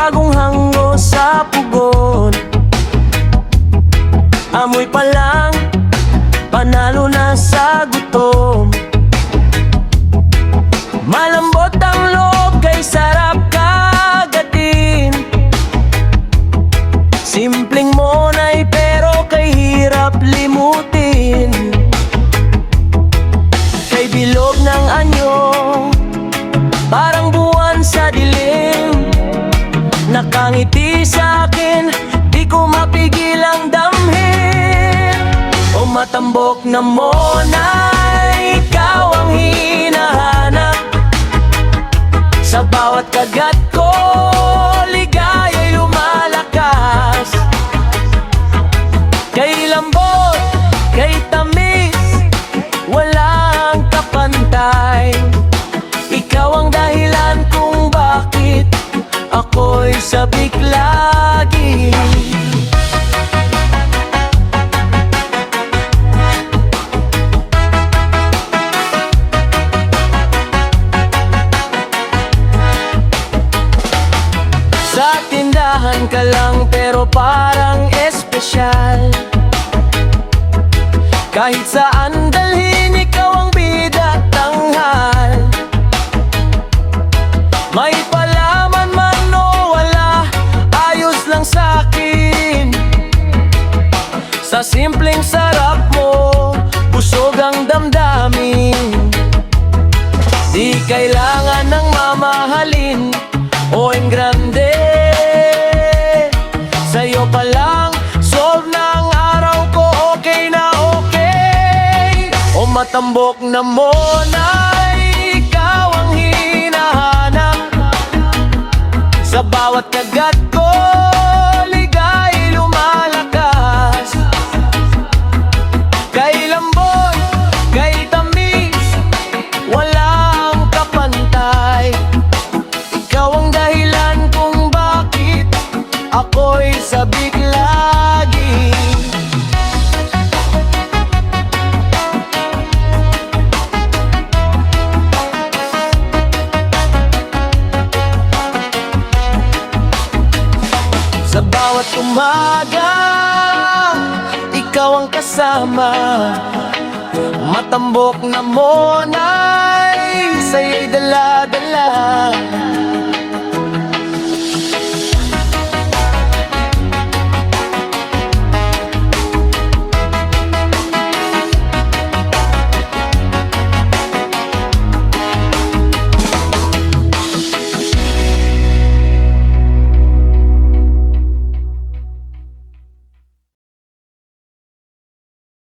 bagong hango sa pugon. Amoy pa lang, panalo na sa gutom. Malambot ang loob, kay sarap kagatin. Simpleng monay pero kay hirap limutin. Kay bilog ng anyo, parang buwan sa dilim. Nakangiti sa akin, di ko mapigil ang damhin. O matambok na monay, ikaw ang hinahanap. Sa bawat kagat ko, ligaya'y lumalakas. Kay lambot, kay tamis, walang kapantay. Ikaw ang dahilan kung bakit ako'y sabik lagi. Sa tindahan ka lang pero parang espesyal. Kahit saan dalhin, ikaw ang bida at tanghal. May palaman man o wala, ayos lang sa'kin. Sa simpleng sarap mo, busog ang damdamin. Di kailangan ng mamahalin o engrande. Sa'yo pa lang, solve na ang araw ko, okay na okay. O matambok na monay, ikaw ang hinahanap. Sa bawat kagat ko, ligay lumalakas. Kay lambot, kay tamis, walang kapantay. Ikaw ang dahilan kung bakit ako'y sabik lagi. Sa bawat umaga, ikaw ang kasama. Matambok na monay, sa'yo'y dala-dala.